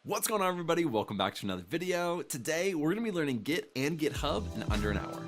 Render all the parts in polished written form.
What's going on, everybody? Welcome back to another video. Today, we're going to be learning Git and GitHub in under an hour.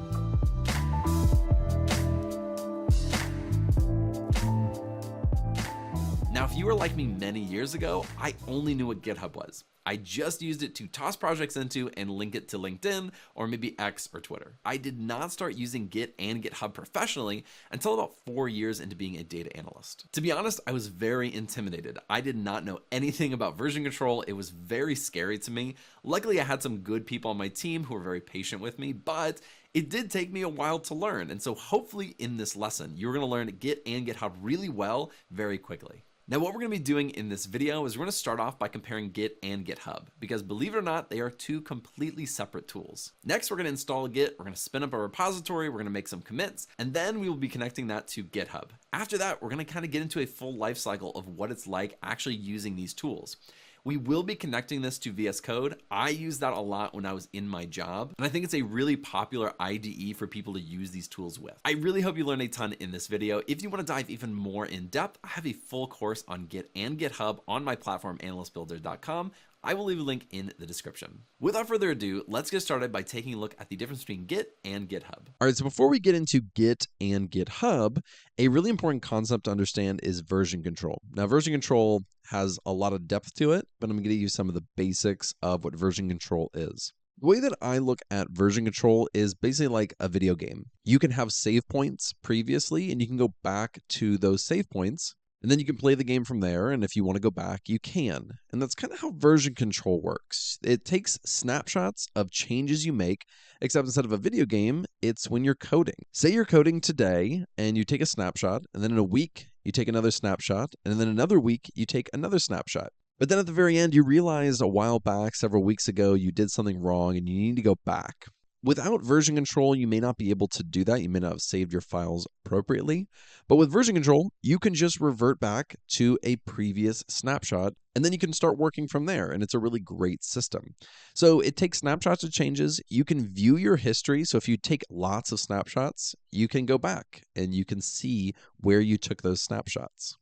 Now, if you were like me many years ago, I only knew what GitHub was. I just used it to toss projects into and link it to LinkedIn or maybe X or Twitter. I did not start using Git and GitHub professionally until about 4 years into being a data analyst. To be honest, I was very intimidated. I did not know anything about version control. It was very scary to me. Luckily, I had some good people on my team who were very patient with me, but it did take me a while to learn. And so hopefully in this lesson, you're going to learn Git and GitHub really well very quickly. Now, what we're going to be doing in this video is we're going to start off by comparing Git and GitHub, because believe it or not, they are two completely separate tools. Next, we're going to install Git, we're going to spin up a repository, we're going to make some commits, and then we will be connecting that to GitHub. After that, we're going to kind of get into a full life cycle of what it's like actually using these tools. We will be connecting this to VS Code. I used that a lot when I was in my job, and I think it's a really popular IDE for people to use these tools with. I really hope you learn a ton in this video. If you want to dive even more in depth, I have a full course on Git and GitHub on my platform, analystbuilder.com. I will leave a link in the description. Without further ado, let's get started by taking a look at the difference between Git and GitHub. All right, so before we get into Git and GitHub, a really important concept to understand is version control. Now, version control has a lot of depth to it, but I'm going to give you some of the basics of what version control is. The way that I look at version control is basically like a video game. You can have save points previously, and you can go back to those save points, and then you can play the game from there, and if you want to go back, you can. And that's kind of how version control works. It takes snapshots of changes you make, except instead of a video game, it's when you're coding. Say you're coding today, and you take a snapshot, and then in a week, you take another snapshot, and then another week, you take another snapshot. But then at the very end, you realize a while back, several weeks ago, you did something wrong, and you need to go back. Without version control, you may not be able to do that. You may not have saved your files appropriately. But with version control, you can just revert back to a previous snapshot, and then you can start working from there. And it's a really great system. So it takes snapshots of changes. You can view your history. So if you take lots of snapshots, you can go back and you can see where you took those snapshots.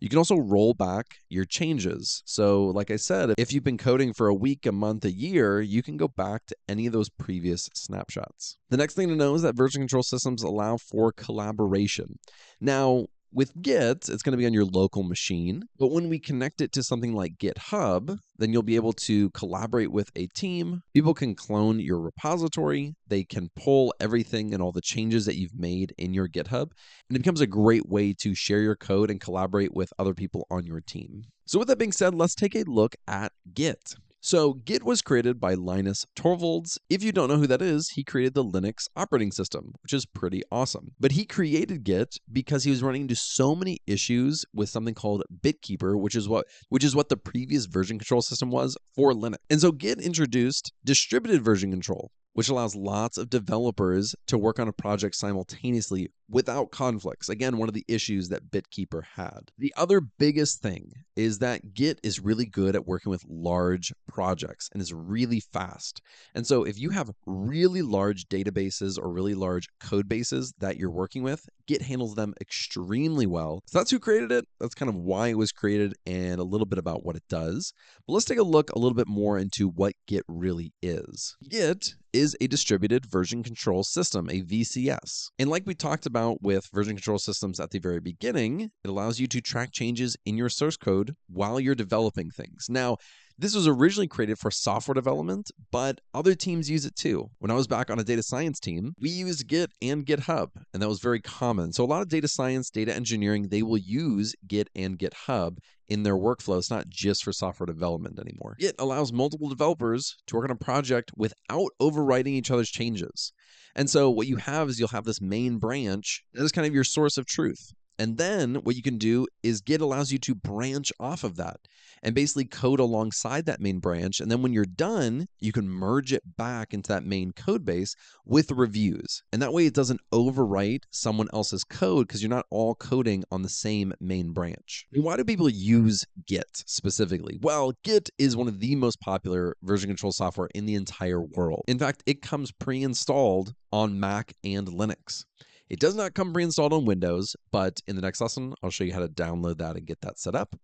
You can also roll back your changes. So like I said, if you've been coding for a week, a month, a year, you can go back to any of those previous snapshots. The next thing to know is that version control systems allow for collaboration. Now, with Git, it's going to be on your local machine, but when we connect it to something like GitHub, then you'll be able to collaborate with a team. People can clone your repository. They can pull everything and all the changes that you've made in your GitHub, and it becomes a great way to share your code and collaborate with other people on your team. So with that being said, let's take a look at Git. So Git was created by Linus Torvalds. If you don't know who that is, he created the Linux operating system, which is pretty awesome. But he created Git because he was running into so many issues with something called Bitkeeper, which is what the previous version control system was for Linux. And so Git introduced distributed version control, which allows lots of developers to work on a project simultaneously without conflicts. Again, one of the issues that Bitkeeper had. The other biggest thing is that Git is really good at working with large projects and is really fast. And so if you have really large databases or really large code bases that you're working with, Git handles them extremely well. So that's who created it. That's kind of why it was created and a little bit about what it does. But let's take a look a little bit more into what Git really is. Git is a distributed version control system, a VCS. And like we talked about with version control systems at the very beginning, it allows you to track changes in your source code while you're developing things. Now, this was originally created for software development, but other teams use it too. When I was back on a data science team, we used Git and GitHub, and that was very common. So a lot of data science, data engineering, they will use Git and GitHub in their workflow. It's not just for software development anymore. Git allows multiple developers to work on a project without overwriting each other's changes. And so what you have is you'll have this main branch that is kind of your source of truth. And then what you can do is Git allows you to branch off of that and basically code alongside that main branch. And then when you're done, you can merge it back into that main code base with reviews. And that way it doesn't overwrite someone else's code because you're not all coding on the same main branch. And why do people use Git specifically? Well, Git is one of the most popular version control software in the entire world. In fact, it comes pre-installed on Mac and Linux. It does not come pre-installed on Windows, but in the next lesson, I'll show you how to download that and get that set up.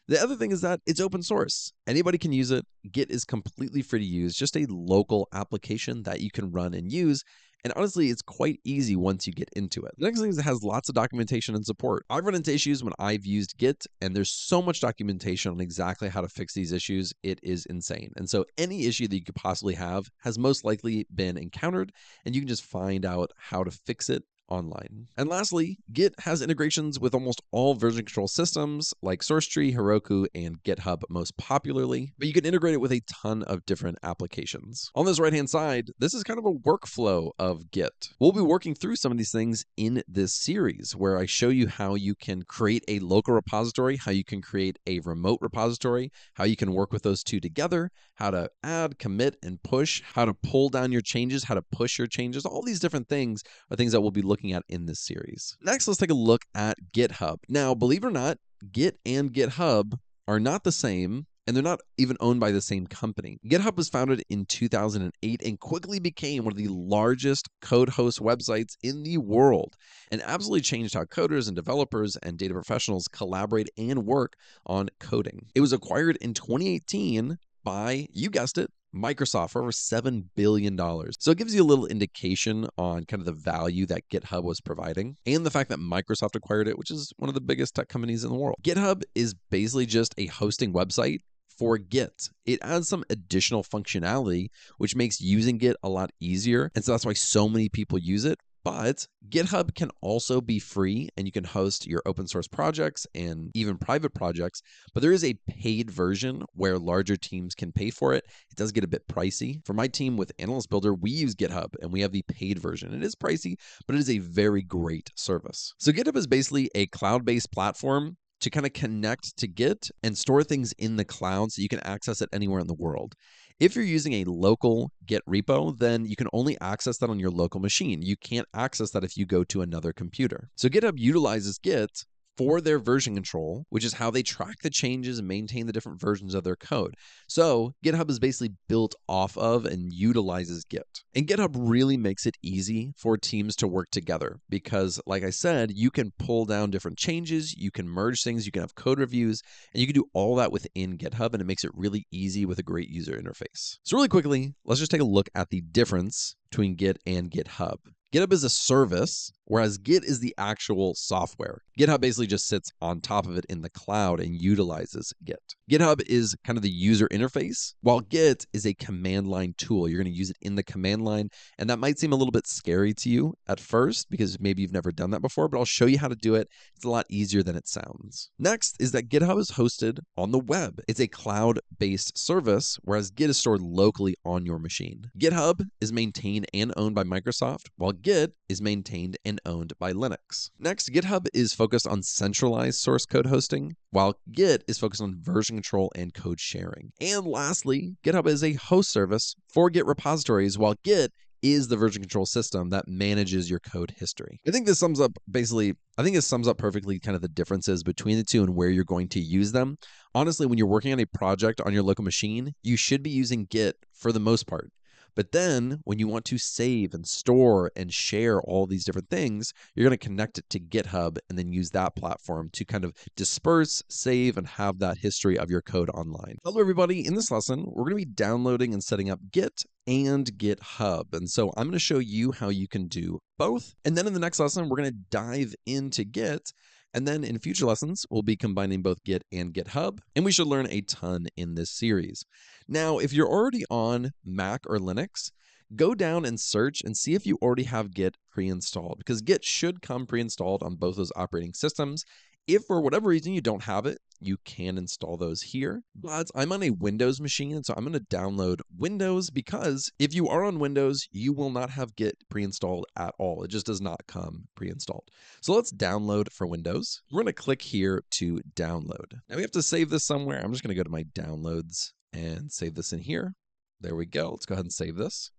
The other thing is that it's open source. Anybody can use it. Git is completely free to use, just a local application that you can run and use. And honestly, it's quite easy once you get into it. The next thing is it has lots of documentation and support. I've run into issues when I've used Git, and there's so much documentation on exactly how to fix these issues. It is insane. And so any issue that you could possibly have has most likely been encountered, and you can just find out how to fix it online. And lastly, Git has integrations with almost all version control systems like SourceTree, Heroku, and GitHub most popularly, but you can integrate it with a ton of different applications. On this right-hand side, this is kind of a workflow of Git. We'll be working through some of these things in this series where I show you how you can create a local repository, how you can create a remote repository, how you can work with those two together, how to add, commit, and push, how to pull down your changes, how to push your changes. All these different things are things that we'll be looking at in this series. Next, let's take a look at GitHub. Now, believe it or not, Git and GitHub are not the same, and they're not even owned by the same company. GitHub was founded in 2008 and quickly became one of the largest code host websites in the world, and absolutely changed how coders and developers and data professionals collaborate and work on coding. It was acquired in 2018 by, you guessed it, Microsoft for over $7 billion. So it gives you a little indication on kind of the value that GitHub was providing and the fact that Microsoft acquired it, which is one of the biggest tech companies in the world. GitHub is basically just a hosting website for Git. It adds some additional functionality, which makes using Git a lot easier. And so that's why so many people use it. But GitHub can also be free and you can host your open source projects and even private projects. But there is a paid version where larger teams can pay for it. It does get a bit pricey. For my team with Analyst Builder, we use GitHub and we have the paid version. It is pricey, but it is a very great service. So GitHub is basically a cloud-based platform to kind of connect to Git and store things in the cloud so you can access it anywhere in the world. If you're using a local Git repo, then you can only access that on your local machine. You can't access that if you go to another computer. So GitHub utilizes Git for their version control, which is how they track the changes and maintain the different versions of their code. So GitHub is basically built off of and utilizes Git. And GitHub really makes it easy for teams to work together because, like I said, you can pull down different changes, you can merge things, you can have code reviews, and you can do all that within GitHub, and it makes it really easy with a great user interface. So really quickly, let's just take a look at the difference between Git and GitHub. GitHub is a service, whereas Git is the actual software. GitHub basically just sits on top of it in the cloud and utilizes Git. GitHub is kind of the user interface, while Git is a command line tool. You're going to use it in the command line, and that might seem a little bit scary to you at first because maybe you've never done that before, but I'll show you how to do it. It's a lot easier than it sounds. Next is that GitHub is hosted on the web. It's a cloud-based service, whereas Git is stored locally on your machine. GitHub is maintained and owned by Microsoft, while Git is maintained and owned by Linux. Next, GitHub is focused on centralized source code hosting, while Git is focused on version control and code sharing. And lastly, GitHub is a host service for Git repositories, while Git is the version control system that manages your code history. I think this sums up perfectly kind of the differences between the two and where you're going to use them. Honestly, when you're working on a project on your local machine, you should be using Git for the most part. But then when you want to save and store and share all these different things, you're going to connect it to GitHub and then use that platform to kind of disperse, save, and have that history of your code online. Hello, everybody. In this lesson, we're going to be downloading and setting up Git and GitHub. And so I'm going to show you how you can do both. And then in the next lesson, we're going to dive into Git. And then in future lessons, we'll be combining both Git and GitHub, and we should learn a ton in this series. Now, if you're already on Mac or Linux, go down and search and see if you already have Git pre-installed, because Git should come pre-installed on both those operating systems. If for whatever reason you don't have it, you can install those here. But I'm on a Windows machine, so I'm going to download Windows because if you are on Windows, you will not have Git pre-installed at all. It just does not come pre-installed. So let's download for Windows. We're going to click here to download. Now we have to save this somewhere. I'm just going to go to my downloads and save this in here. There we go. Let's go ahead and save this.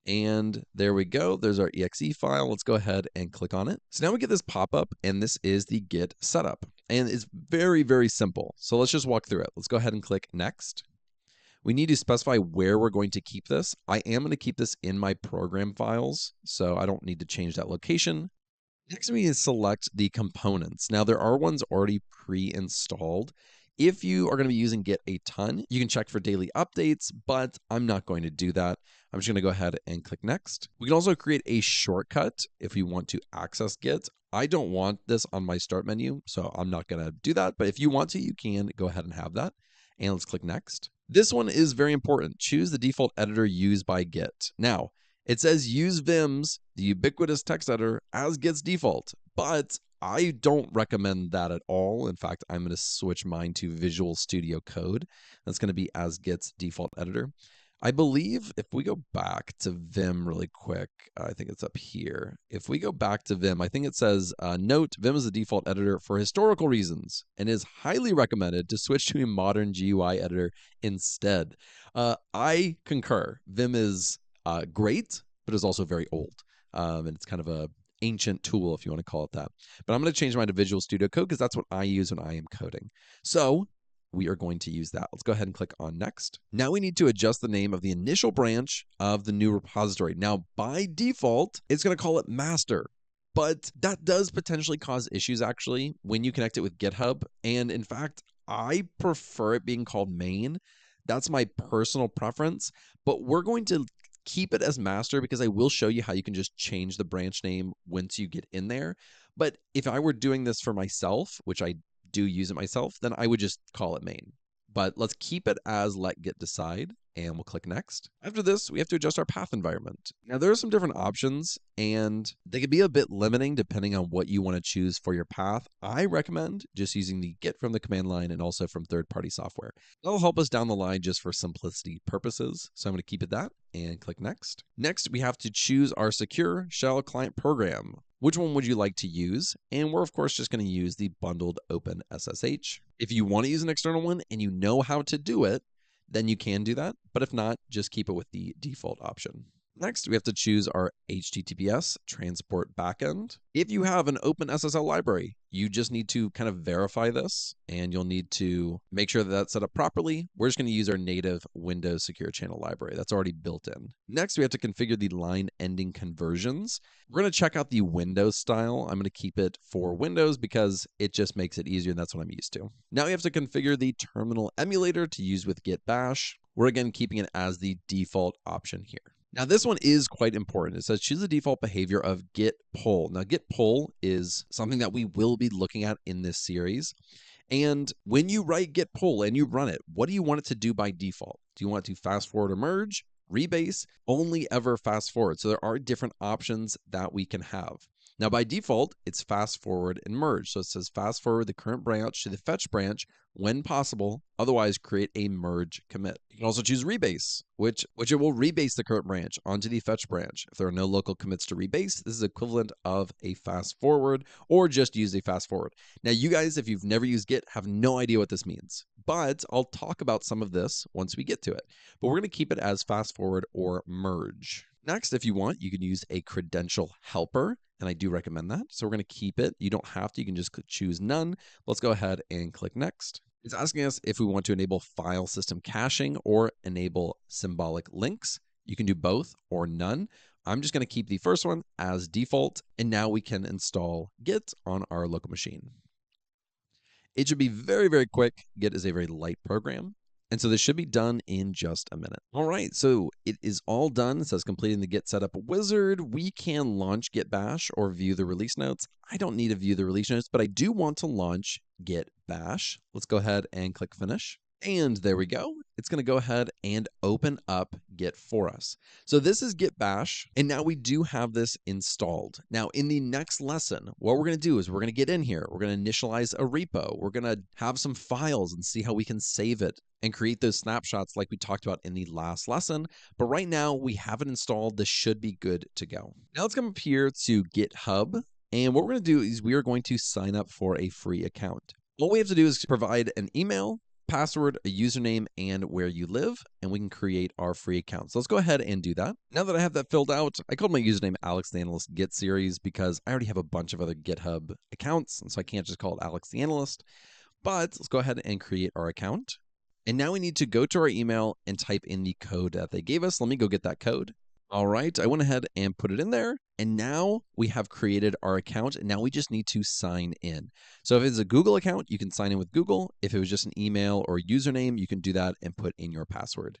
And there we go. There's our exe file. Let's go ahead and click on it. So now we get this pop-up, and this is the Git setup. And it's very, very simple. So let's just walk through it. Let's go ahead and click next. We need to specify where we're going to keep this. I am going to keep this in my program files, so I don't need to change that location. Next, we need to select the components. Now, there are ones already pre-installed. If you are going to be using Git a ton, you can check for daily updates, but I'm not going to do that. I'm just going to go ahead and click next. We can also create a shortcut if we want to access Git. I don't want this on my start menu, so I'm not going to do that. But if you want to, you can go ahead and have that. And let's click next. This one is very important. Choose the default editor used by Git. Now, it says use Vim's, the ubiquitous text editor, as Git's default, but I don't recommend that at all. In fact, I'm going to switch mine to Visual Studio Code. That's going to be as Git's default editor. I believe if we go back to Vim really quick, I think it's up here. If we go back to Vim, I think it says, note, Vim is the default editor for historical reasons and is highly recommended to switch to a modern GUI editor instead. I concur. Vim is great, but is also very old. And it's kind of a ancient tool, if you want to call it that. But I'm going to change mine to Visual Studio Code because that's what I use when I am coding. So we are going to use that. Let's go ahead and click on next. Now we need to adjust the name of the initial branch of the new repository. Now, by default, it's going to call it master. But that does potentially cause issues actually when you connect it with GitHub. And in fact, I prefer it being called main. That's my personal preference, but we're going to keep it as master because I will show you how you can just change the branch name once you get in there. But if I were doing this for myself, which I do use it myself, then I would just call it main. But let's keep it as let Git decide, and we'll click next. After this, we have to adjust our path environment. Now, there are some different options, and they can be a bit limiting depending on what you want to choose for your path. I recommend just using the Git from the command line and also from third-party software. That'll help us down the line just for simplicity purposes. So I'm going to keep it that and click next. Next, we have to choose our secure shell client program. Which one would you like to use? And we're of course just going to use the bundled open SSH. If you want to use an external one and you know how to do it, then you can do that. But if not, just keep it with the default option. Next, we have to choose our HTTPS transport backend. If you have an open SSL library, you just need to kind of verify this, and you'll need to make sure that that's set up properly. We're just going to use our native Windows Secure Channel library. That's already built in. Next, we have to configure the line ending conversions. We're going to check out the Windows style. I'm going to keep it for Windows because it just makes it easier, and that's what I'm used to. Now we have to configure the terminal emulator to use with Git Bash. We're again keeping it as the default option here. Now, this one is quite important. It says choose the default behavior of git pull. Now, git pull is something that we will be looking at in this series. And when you write git pull and you run it, what do you want it to do by default? Do you want it to fast forward or merge, rebase, only ever fast forward? So there are different options that we can have. Now, by default, it's fast forward and merge. So it says fast forward the current branch to the fetch branch when possible. Otherwise, create a merge commit. You can also choose rebase, which it will rebase the current branch onto the fetch branch. If there are no local commits to rebase, this is equivalent of a fast forward, or just use a fast forward. Now, you guys, if you've never used Git, have no idea what this means, but I'll talk about some of this once we get to it. But we're going to keep it as fast forward or merge. Next, if you want, you can use a credential helper, and I do recommend that. So we're going to keep it. You don't have to. You can just choose none. Let's go ahead and click next. It's asking us if we want to enable file system caching or enable symbolic links. You can do both or none. I'm just going to keep the first one as default, and now we can install Git on our local machine. It should be very, very quick. Git is a very light program. And so this should be done in just a minute. All right, so it is all done. It says completing the Git setup wizard. We can launch Git Bash or view the release notes. I don't need to view the release notes, but I do want to launch Git Bash. Let's go ahead and click finish. And there we go. It's going to go ahead and open up Git for us. So this is Git Bash, and now we do have this installed. Now in the next lesson, what we're going to do is we're going to get in here. We're going to initialize a repo. We're going to have some files and see how we can save it and create those snapshots like we talked about in the last lesson. But right now we have it installed. This should be good to go. Now let's come up here to GitHub. And what we're going to do is we are going to sign up for a free account. All we have to do is provide an email, password, a username, and where you live, and we can create our free account. So let's go ahead and do that. Now that I have that filled out, I called my username Alex the Analyst Git Series because I already have a bunch of other GitHub accounts, and so I can't just call it Alex the Analyst. But let's go ahead and create our account. And now we need to go to our email and type in the code that they gave us. Let me go get that code. All right, I went ahead and put it in there. And now we have created our account, and now we just need to sign in. So if it's a Google account, you can sign in with Google. If it was just an email or username, you can do that and put in your password.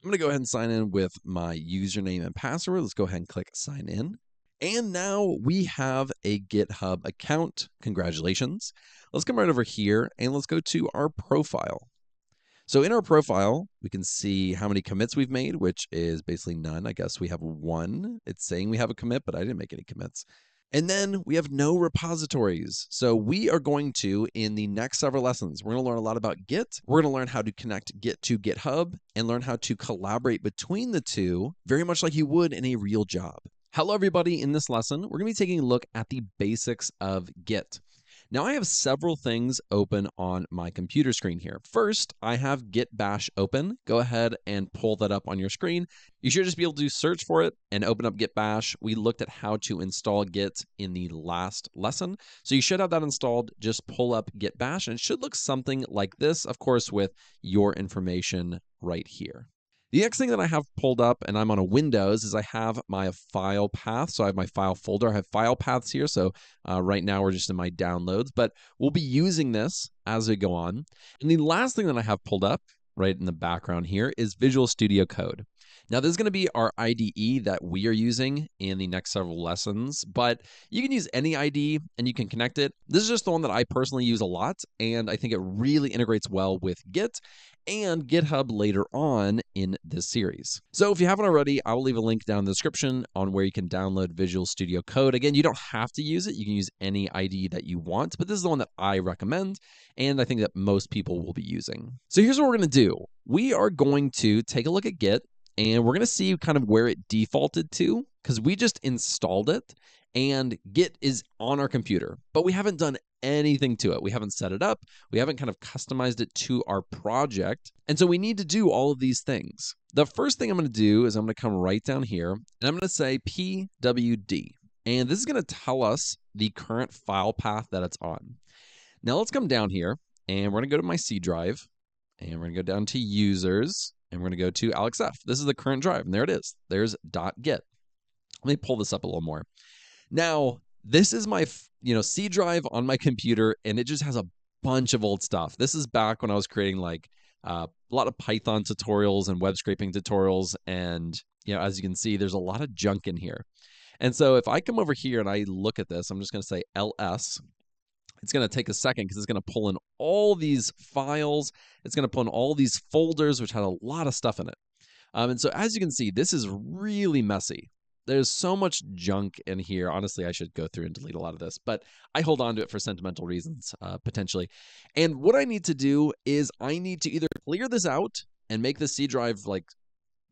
I'm going to go ahead and sign in with my username and password. Let's go ahead and click sign in. And now we have a GitHub account. Congratulations. Let's come right over here and let's go to our profile. So in our profile, we can see how many commits we've made, which is basically none. I guess we have one. It's saying we have a commit, but I didn't make any commits. And then we have no repositories. So we are going to, in the next several lessons, we're going to learn a lot about Git. We're going to learn how to connect Git to GitHub and learn how to collaborate between the two, very much like you would in a real job. Hello, everybody. In this lesson, we're going to be taking a look at the basics of Git. Now I have several things open on my computer screen here. First, I have Git Bash open. Go ahead and pull that up on your screen. You should just be able to search for it and open up Git Bash. We looked at how to install Git in the last lesson. So you should have that installed. Just pull up Git Bash and it should look something like this, of course, with your information right here. The next thing that I have pulled up, and I'm on a Windows, is I have my file path. So I have my file folder. I have file paths here. So right now we're just in my downloads, but we'll be using this as we go on. And the last thing that I have pulled up right in the background here is Visual Studio Code. Now, this is going to be our IDE that we are using in the next several lessons, but you can use any IDE and you can connect it. This is just the one that I personally use a lot, and I think it really integrates well with Git and GitHub later on in this series. So if you haven't already, I will leave a link down in the description on where you can download Visual Studio Code. Again, you don't have to use it. You can use any IDE that you want, but this is the one that I recommend, and I think that most people will be using. So here's what we're going to do. We are going to take a look at Git, and we're going to see kind of where it defaulted to, because we just installed it, and Git is on our computer, but we haven't done anything to it. We haven't set it up. We haven't kind of customized it to our project. And so we need to do all of these things. The first thing I'm going to do is I'm going to come right down here, and I'm going to say pwd. And this is going to tell us the current file path that it's on. Now let's come down here, and we're going to go to my C drive, and we're going to go down to users, and we're going to go to AlexF. This is the current drive, and there it is. There's .git. Let me pull this up a little more. Now, this is my C drive on my computer, and it just has a bunch of old stuff. This is back when I was creating like a lot of Python tutorials and web scraping tutorials, and as you can see, there's a lot of junk in here. And so if I come over here and I look at this, I'm just going to say ls. It's going to take a second because it's going to pull in all these files. It's going to pull in all these folders, which had a lot of stuff in it. And so as you can see, this is really messy. There's so much junk in here. Honestly, I should go through and delete a lot of this, but I hold on to it for sentimental reasons, potentially. And what I need to do is I need to either clear this out and make the C drive like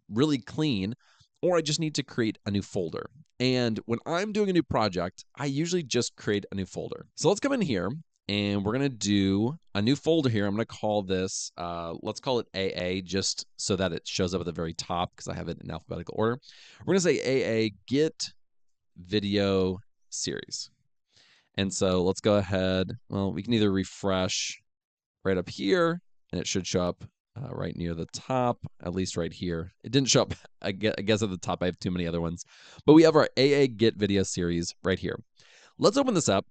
really clean, or I just need to create a new folder. And when I'm doing a new project, I usually just create a new folder. So let's come in here and we're going to do a new folder here. I'm going to call this, let's call it AA, just so that it shows up at the very top because I have it in alphabetical order. We're going to say AA Git Video Series. And so let's go ahead. Well, we can either refresh right up here, and it should show up right near the top, at least right here. It didn't show up, I guess, at the top. I have too many other ones. But we have our AA Git Video Series right here. Let's open this up.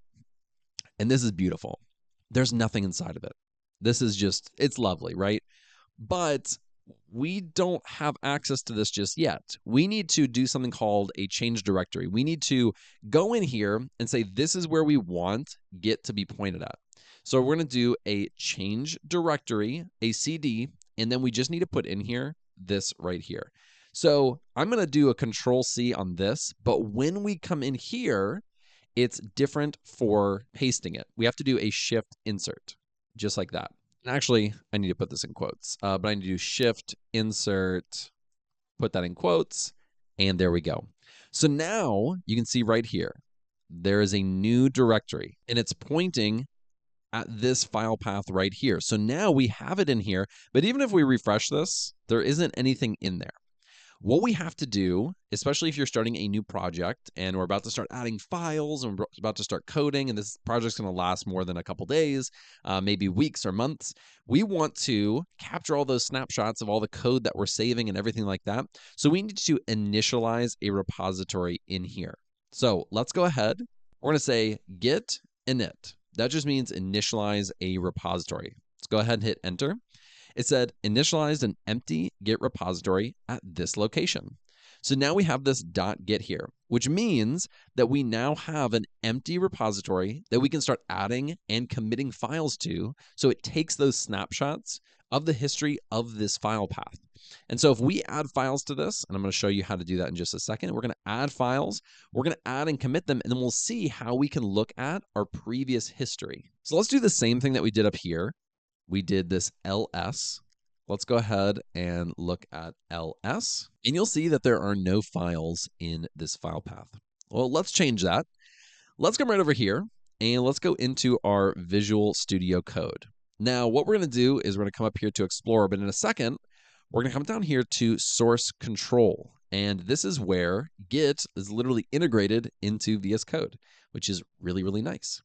And this is beautiful. There's nothing inside of it. This is just, it's lovely, right? But we don't have access to this just yet. We need to do something called a change directory. We need to go in here and say, this is where we want Git to be pointed at. So we're going to do a change directory, a CD, and then we just need to put in here this right here. So I'm going to do a Control-C on this, but when we come in here, it's different for pasting it. We have to do a shift insert, just like that. And actually, I need to put this in quotes, but I need to do shift insert, put that in quotes, and there we go. So now you can see right here, there is a new directory, and it's pointing at this file path right here. So now we have it in here, but even if we refresh this, there isn't anything in there. What we have to do, especially if you're starting a new project and we're about to start adding files and we're about to start coding, and this project's going to last more than a couple days, maybe weeks or months, we want to capture all those snapshots of all the code that we're saving and everything like that. So we need to initialize a repository in here. So let's go ahead. We're going to say git init. That just means initialize a repository. Let's go ahead and hit enter. It said initialized an empty Git repository at this location. So now we have this .git here, which means that we now have an empty repository that we can start adding and committing files to. So it takes those snapshots of the history of this file path. And so if we add files to this, and I'm going to show you how to do that in just a second, we're going to add files, we're going to add and commit them, and then we'll see how we can look at our previous history. So let's do the same thing that we did up here. We did this ls. Let's go ahead and look at ls, and you'll see that there are no files in this file path. Well, let's change that. Let's come right over here, and let's go into our Visual Studio Code. Now, what we're going to do is we're going to come up here to Explorer, but in a second, we're going to come down here to Source Control, and this is where Git is literally integrated into VS Code, which is really, really nice.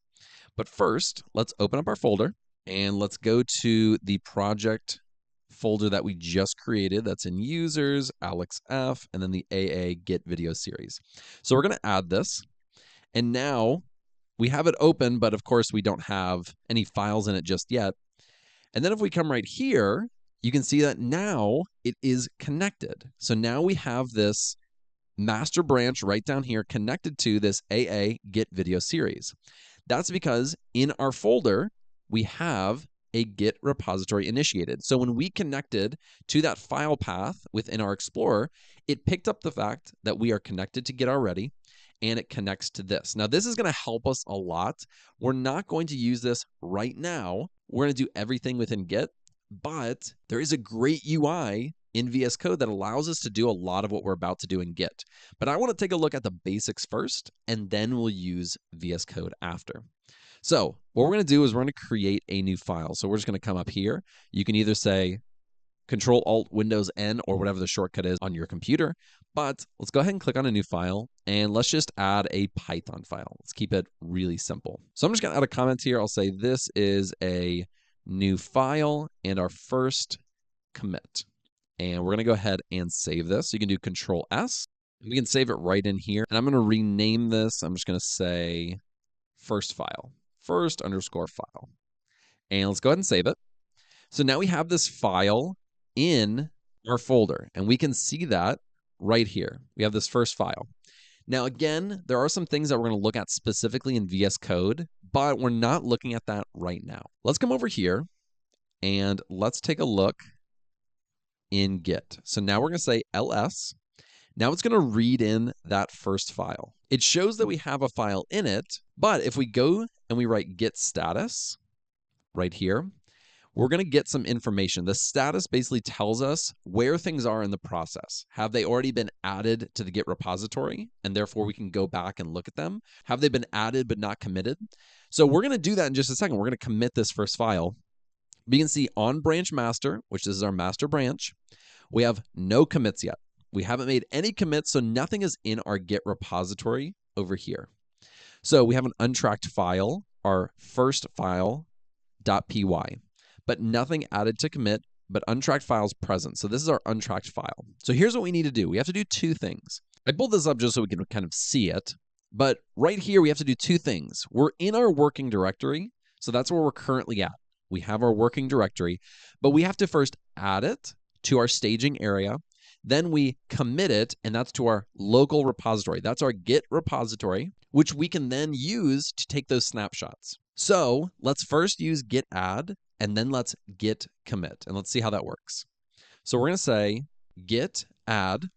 But first, let's open up our folder. And let's go to the project folder that we just created. That's in users, Alex F, and then the AA Git video series. So we're going to add this. And now we have it open, but of course we don't have any files in it just yet. And then if we come right here, you can see that now it is connected. So now we have this master branch right down here connected to this AA Git video series. That's because in our folder, we have a Git repository initiated. So when we connected to that file path within our Explorer, it picked up the fact that we are connected to Git already, and it connects to this. Now, this is going to help us a lot. We're not going to use this right now. We're going to do everything within Git, but there is a great UI in VS Code that allows us to do a lot of what we're about to do in Git. But I want to take a look at the basics first, and then we'll use VS Code after. So what we're going to do is we're going to create a new file. So we're just going to come up here. You can either say Control-Alt-Windows-N or whatever the shortcut is on your computer. But let's go ahead and click on a new file, and let's just add a Python file. Let's keep it really simple. So I'm just going to add a comment here. I'll say this is a new file and our first commit. And we're going to go ahead and save this. So you can do Control-S. And we can save it right in here. And I'm going to rename this. I'm just going to say first file. First_file. And let's go ahead and save it. So now we have this file in our folder, and we can see that right here. We have this first file. Now, again, there are some things that we're going to look at specifically in VS Code, but we're not looking at that right now. Let's come over here and let's take a look in Git. So now we're going to say ls. Now it's going to read in that first file. It shows that we have a file in it, but if we go and we write git status right here, we're going to get some information. The status basically tells us where things are in the process. Have they already been added to the Git repository, and therefore we can go back and look at them? Have they been added but not committed? So we're going to do that in just a second. We're going to commit this first file. We can see on branch master, which is our master branch, we have no commits yet. We haven't made any commits, so nothing is in our Git repository over here. So we have an untracked file, our first file, .py, but nothing added to commit, but untracked files present. So this is our untracked file. So here's what we need to do. We have to do two things. I pulled this up just so we can kind of see it, but right here we have to do two things. We're in our working directory, so that's where we're currently at. We have our working directory, but we have to first add it to our staging area. Then we commit it, and that's to our local repository. That's our Git repository, which we can then use to take those snapshots. So let's first use git add, and then let's git commit, and let's see how that works. So we're going to say git add.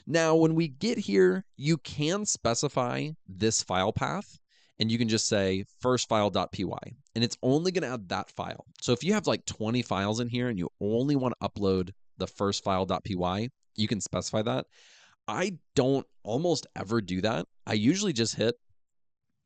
Now, when we get here, you can specify this file path, and you can just say firstfile.py, and it's only going to add that file. So if you have like 20 files in here and you only want to upload the firstfile.py, you can specify that. I don't almost ever do that. I usually just hit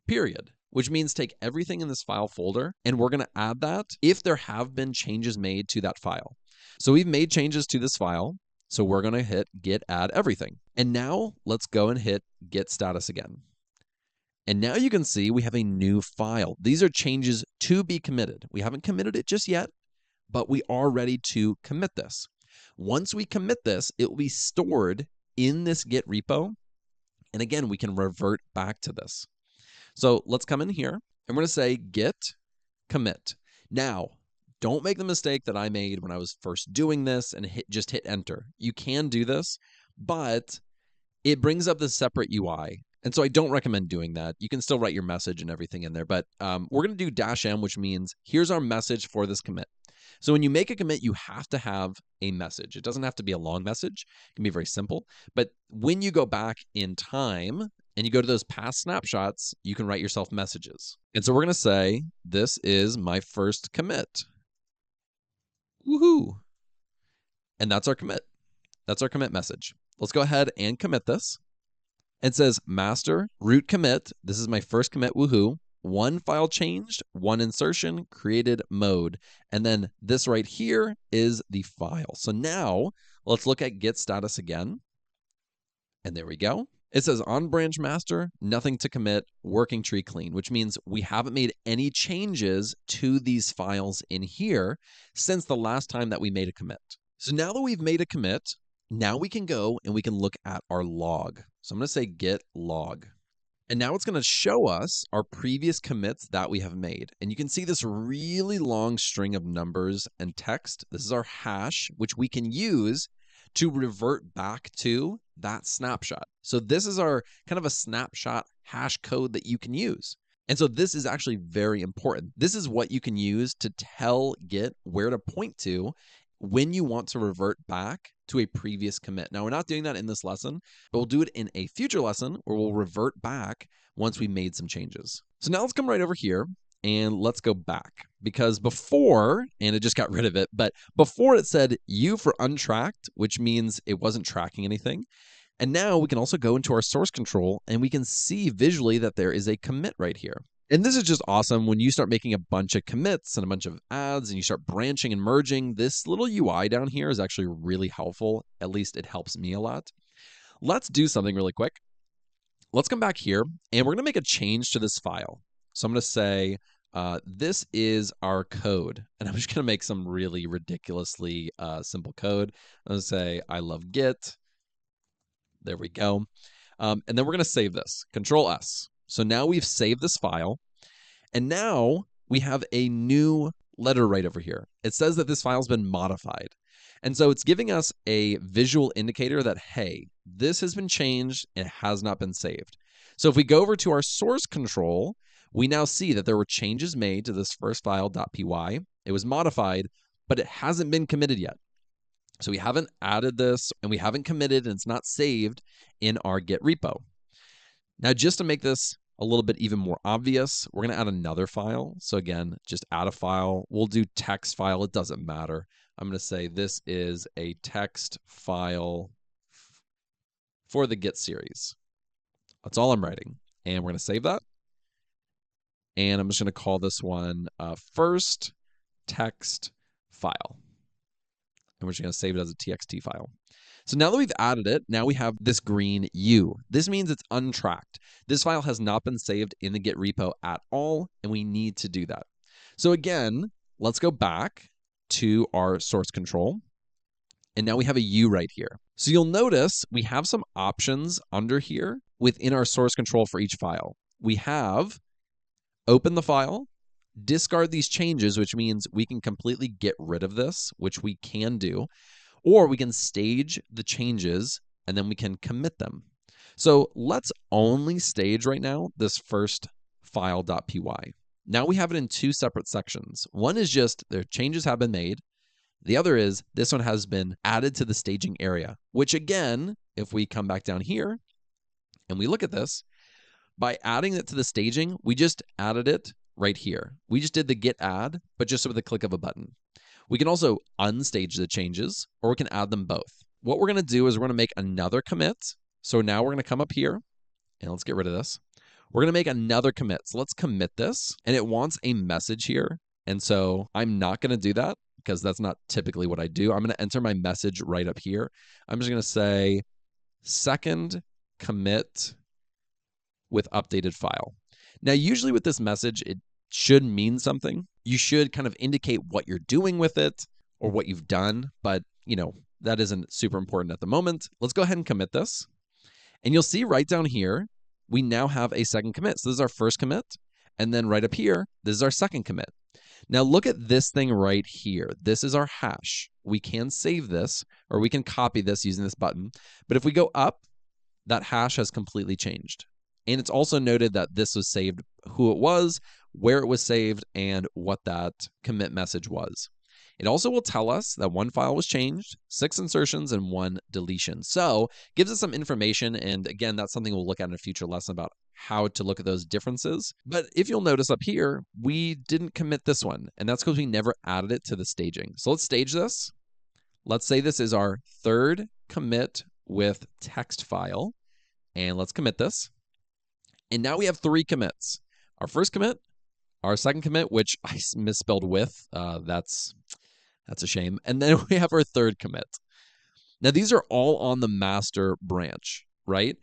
period, which means take everything in this file folder, and we're going to add that if there have been changes made to that file. So we've made changes to this file. So we're going to hit git add everything. And now let's go and hit git status again. And now you can see we have a new file. These are changes to be committed. We haven't committed it just yet, but we are ready to commit this. Once we commit this, it will be stored in this Git repo. And again, we can revert back to this. So let's come in here and we're going to say git commit. Now, don't make the mistake that I made when I was first doing this and just hit enter. You can do this, but it brings up this separate UI. And so I don't recommend doing that. You can still write your message and everything in there, but we're going to do -m, which means here's our message for this commit. So when you make a commit, you have to have a message. It doesn't have to be a long message. It can be very simple. But when you go back in time and you go to those past snapshots, you can write yourself messages. And so we're going to say, this is my first commit. Woohoo! And that's our commit. That's our commit message. Let's go ahead and commit this. It says master root commit. This is my first commit. Woohoo. One file changed, one insertion, created mode. And then this right here is the file. So now let's look at git status again. And there we go. It says on branch master, nothing to commit, working tree clean, which means we haven't made any changes to these files in here since the last time that we made a commit. So now that we've made a commit, now we can go and we can look at our log. So I'm going to say git log. And now it's going to show us our previous commits that we have made. And you can see this really long string of numbers and text. This is our hash, which we can use to revert back to that snapshot. So this is our kind of a snapshot hash code that you can use. And so this is actually very important. This is what you can use to tell Git where to point to when you want to revert back to a previous commit. Now, we're not doing that in this lesson, but we'll do it in a future lesson where we'll revert back once we made some changes. So now let's come right over here and let's go back, because before, and it just got rid of it, but before it said U for untracked, which means it wasn't tracking anything. And now we can also go into our source control and we can see visually that there is a commit right here. And this is just awesome when you start making a bunch of commits and a bunch of adds and you start branching and merging. This little UI down here is actually really helpful. At least it helps me a lot. Let's do something really quick. Let's come back here and we're going to make a change to this file. So I'm going to say, this is our code. And I'm just going to make some really ridiculously simple code. I'm going to say, I love Git. There we go. And then we're going to save this. Control S. So now we've saved this file. And now we have a new letter right over here. It says that this file's been modified. And so it's giving us a visual indicator that, hey, this has been changed and it has not been saved. So if we go over to our source control, we now see that there were changes made to this first file .py. It was modified, but it hasn't been committed yet. So we haven't added this and we haven't committed and it's not saved in our Git repo. Now, just to make this a little bit even more obvious, we're going to add another file. So again, just add a file. We'll do text file. It doesn't matter. I'm going to say this is a text file for the Git series. That's all I'm writing. And we're going to save that. And I'm just going to call this one first text file. And we're just going to save it as a txt file. So now that we've added it, now we have this green U. This means it's untracked. This file has not been saved in the Git repo at all, and we need to do that. So again, let's go back to our source control. And now we have a U right here. So you'll notice we have some options under here within our source control for each file. We have open the file, discard these changes, which means we can completely get rid of this, which we can do. Or we can stage the changes and then we can commit them. So let's only stage right now this first file.py. Now we have it in two separate sections. One is just their changes have been made. The other is this one has been added to the staging area, which again, if we come back down here and we look at this, by adding it to the staging, we just added it right here. We just did the git add, but just with a click of a button. We can also unstage the changes, or we can add them both. What we're going to do is we're going to make another commit. So now we're going to come up here, and let's get rid of this. We're going to make another commit. So let's commit this, and it wants a message here. And so I'm not going to do that. because that's not typically what I do. I'm going to enter my message right up here. I'm just going to say second commit with updated file. Now, usually with this message, it should mean something. You should kind of indicate what you're doing with it or what you've done, but that isn't super important at the moment. Let's go ahead and commit this. And you'll see right down here, we now have a second commit. So this is our first commit. And then right up here, this is our second commit. Now look at this thing right here. This is our hash. We can save this, or we can copy this using this button. But if we go up, that hash has completely changed. And it's also noted that this was saved, who it was, where it was saved, and what that commit message was. It also will tell us that one file was changed, 6 insertions, and 1 deletion. So gives us some information. And again, that's something we'll look at in a future lesson about how to look at those differences. But if you'll notice up here, we didn't commit this one. And that's because we never added it to the staging. So let's stage this. Let's say this is our third commit with text file. And let's commit this. And now we have 3 commits. Our first commit, our second commit, which I misspelled with. That's a shame. And then we have our third commit. Now, these are all on the master branch, right?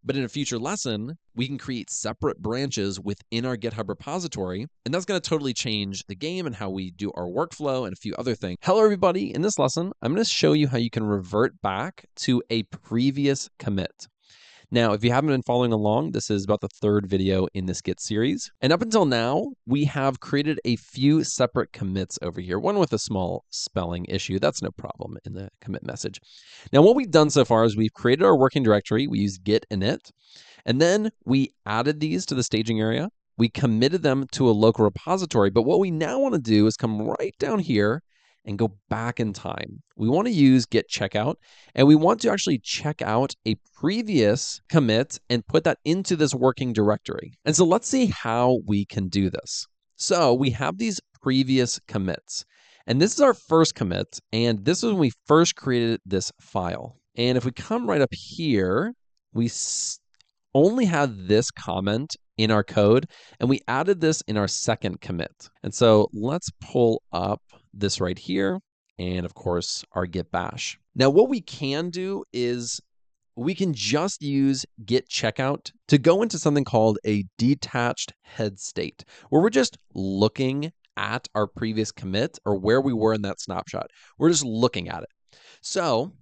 But in a future lesson, we can create separate branches within our GitHub repository, and that's going to totally change the game and how we do our workflow and a few other things. Hello, everybody. In this lesson, I'm going to show you how you can revert back to a previous commit. Now, if you haven't been following along, this is about the 3rd video in this Git series. And up until now, we have created a few separate commits over here, one with a small spelling issue. That's no problem in the commit message. Now, what we've done so far is we've created our working directory. We used git init, and then we added these to the staging area. We committed them to a local repository. But what we now want to do is come right down here and go back in time. We want to use git checkout, and we want to actually check out a previous commit and put that into this working directory. And so let's see how we can do this. So we have these previous commits, and this is our first commit, and this is when we first created this file. And if we come right up here, we only had this comment in our code, and we added this in our second commit. And so let's pull up this right here, and of course our git bash. Now what we can do is we can just use git checkout to go into something called a detached head state, where we're just looking at our previous commit or where we were in that snapshot. We're just looking at it. So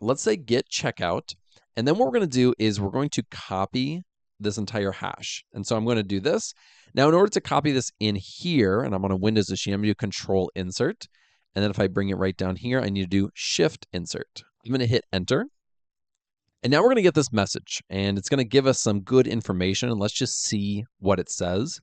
let's say git checkout, and then what we're going to do is we're going to copy this entire hash. And so I'm going to do this. Now, in order to copy this in here, and I'm on a Windows machine, I'm going to do Control Insert. And then if I bring it right down here, I need to do Shift Insert. I'm going to hit Enter. And now we're going to get this message, and it's going to give us some good information. And let's just see what it says.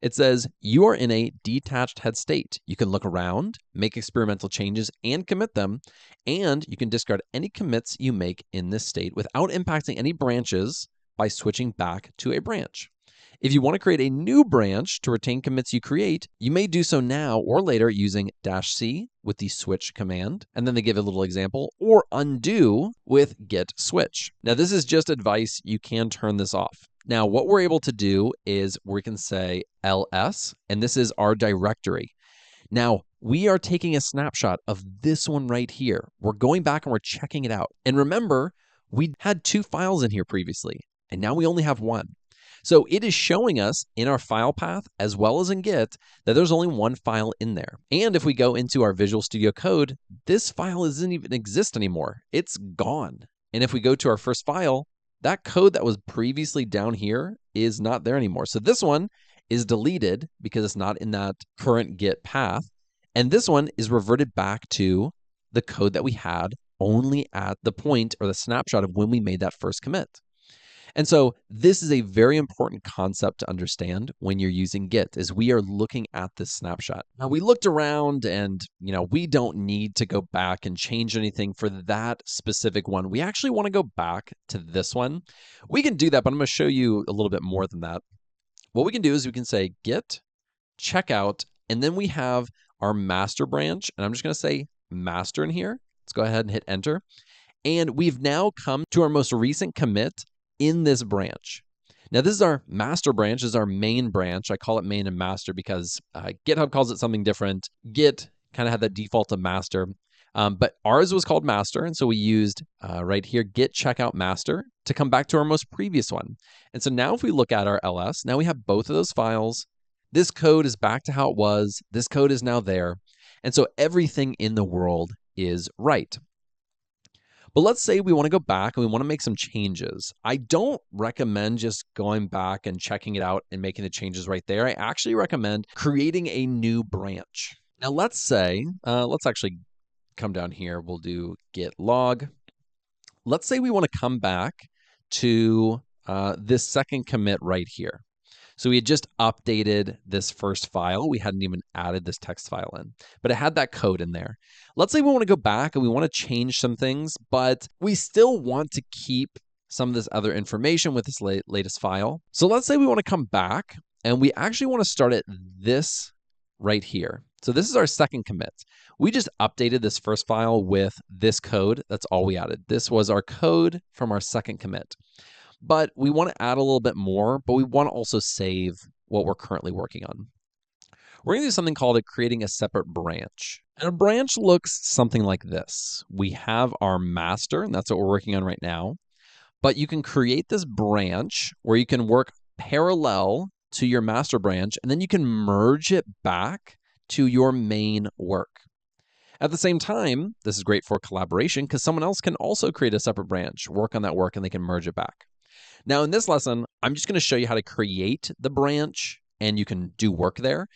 It says, you are in a detached head state. You can look around, make experimental changes, and commit them. And you can discard any commits you make in this state without impacting any branches by switching back to a branch. If you want to create a new branch to retain commits you create, you may do so now or later using -C with the switch command. And then they give a little example, or undo with git switch. Now, this is just advice. You can turn this off. Now, what we're able to do is we can say ls, and this is our directory. Now, we are taking a snapshot of this one right here. We're going back and we're checking it out. And remember, we had 2 files in here previously, and now we only have 1. So it is showing us in our file path, as well as in Git, that there's only 1 file in there. And if we go into our Visual Studio Code, this file doesn't even exist anymore. It's gone. And if we go to our first file, that code that was previously down here is not there anymore. So this one is deleted because it's not in that current Git path. And this one is reverted back to the code that we had only at the point or the snapshot of when we made that first commit. And so this is a very important concept to understand when you're using Git, is we are looking at this snapshot. Now, we looked around and, we don't need to go back and change anything for that specific one. We actually want to go back to this one. We can do that, but I'm going to show you a little bit more than that. What we can do is we can say git checkout, and then we have our master branch, and I'm just going to say master in here. Let's go ahead and hit enter. And we've now come to our most recent commit in this branch. Now, this is our master branch, this is our main branch. I call it main and master because GitHub calls it something different. Git kind of had that default of master. But ours was called master. And so we used right here, git checkout master to come back to our most previous one. And so now if we look at our ls, now we have both of those files. This code is back to how it was. This code is now there. And so everything in the world is right. But let's say we want to go back and we want to make some changes. I don't recommend just going back and checking it out and making the changes right there. I actually recommend creating a new branch. Now let's say, let's actually come down here. We'll do git log. Let's say we want to come back to this second commit right here. So we had just updated this first file. We hadn't even added this text file in, but it had that code in there. Let's say we want to go back and we want to change some things, but we still want to keep some of this other information with this latest file. So let's say we want to come back and we actually want to start at this right here. So this is our second commit. We just updated this first file with this code. That's all we added. This was our code from our second commit. But we want to add a little bit more, but we want to also save what we're currently working on. We're going to do something called creating a separate branch. And a branch looks something like this. We have our master, and that's what we're working on right now. But you can create this branch where you can work parallel to your master branch, and then you can merge it back to your main work. At the same time, this is great for collaboration because someone else can also create a separate branch, work on that work, and they can merge it back. Now, in this lesson, I'm just going to show you how to create the branch, and you can do work there.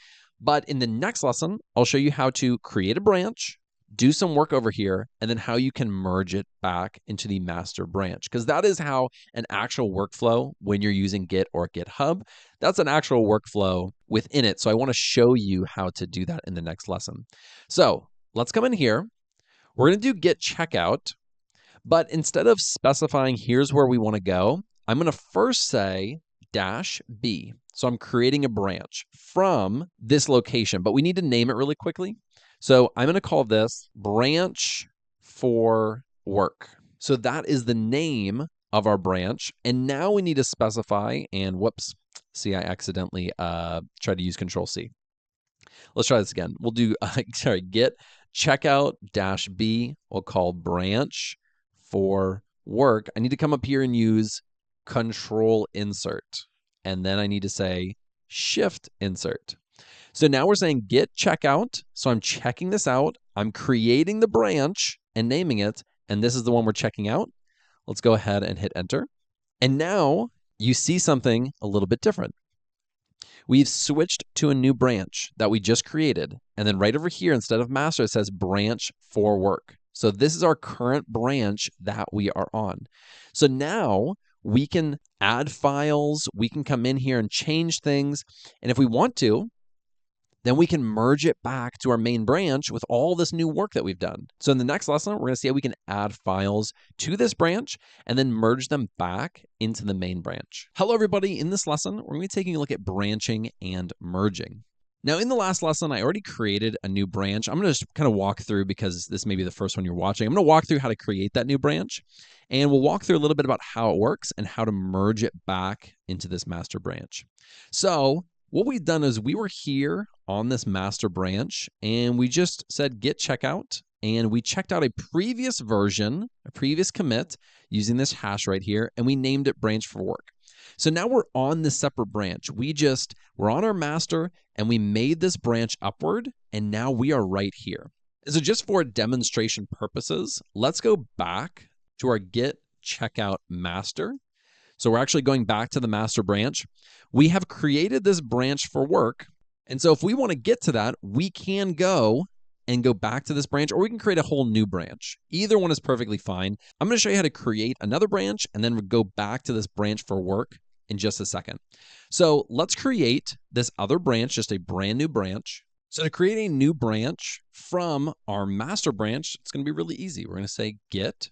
But in the next lesson, I'll show you how to create a branch, do some work over here, and then how you can merge it back into the master branch. Because that is how an actual workflow, when you're using Git or GitHub, that's an actual workflow within it. So I want to show you how to do that in the next lesson. So let's come in here. We're going to do git checkout. But instead of specifying here's where we want to go, I'm going to first say -b. So I'm creating a branch from this location, but we need to name it really quickly. So I'm going to call this branch for work. So that is the name of our branch. And now we need to specify, and whoops, see, I accidentally tried to use Control-C. Let's try this again. We'll do, git checkout -b. We'll call branch for work. I need to come up here and use Control Insert. And then I need to say Shift Insert. So now we're saying git checkout. So I'm checking this out. I'm creating the branch and naming it. And this is the one we're checking out. Let's go ahead and hit enter. And now you see something a little bit different. We've switched to a new branch that we just created. And then right over here, instead of master, it says branch for work. So this is our current branch that we are on. So now we can add files, we can come in here and change things. And if we want to, then we can merge it back to our main branch with all this new work that we've done. So in the next lesson, we're going to see how we can add files to this branch and then merge them back into the main branch. Hello, everybody. In this lesson, we're going to be taking a look at branching and merging. Now, in the last lesson, I already created a new branch. I'm going to just kind of walk through because this may be the first one you're watching. I'm going to walk through how to create that new branch, and we'll walk through a little bit about how it works and how to merge it back into this master branch. So what we've done is we were here on this master branch, and we just said git checkout, and we checked out a previous version, a previous commit using this hash right here, and we named it branch for work. So now we're on this separate branch. We're on our master and we made this branch upward, and now we are right here. So just for demonstration purposes, let's go back to our git checkout master. So we're actually going back to the master branch. We have created this branch for work. And so if we want to get to that, we can go back to this branch, or we can create a whole new branch. Either one is perfectly fine. I'm going to show you how to create another branch and then go back to this branch for work in just a second. So let's create this other branch, just a brand new branch. So to create a new branch from our master branch, it's going to be really easy. We're going to say git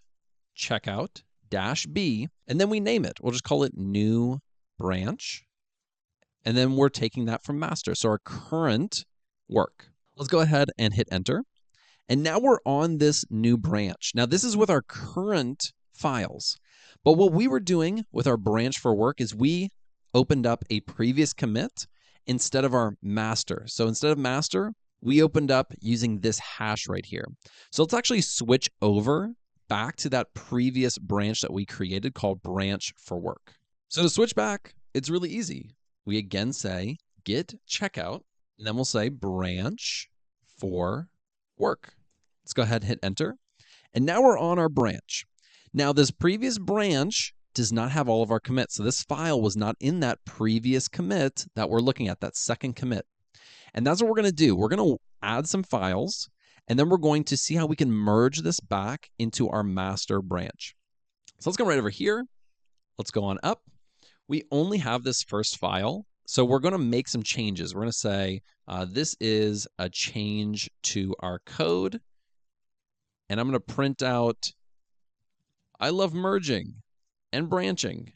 checkout -b, and then we name it. We'll just call it new branch. And then we're taking that from master. So our current work. Let's go ahead and hit enter. And now we're on this new branch. Now this is with our current files. But what we were doing with our branch for work is we opened up a previous commit instead of our master. So instead of master, we opened up using this hash right here. So let's actually switch over back to that previous branch that we created called branch for work. So to switch back, it's really easy. We again say git checkout, and then we'll say branch for work. Let's go ahead and hit enter. And now we're on our branch. Now this previous branch does not have all of our commits. So this file was not in that previous commit that we're looking at, that second commit. And that's what we're going to do. We're going to add some files, and then we're going to see how we can merge this back into our master branch. So let's go right over here. Let's go on up. We only have this first file, so we're going to make some changes. We're going to say this is a change to our code, and I'm going to print out, I love merging and branching.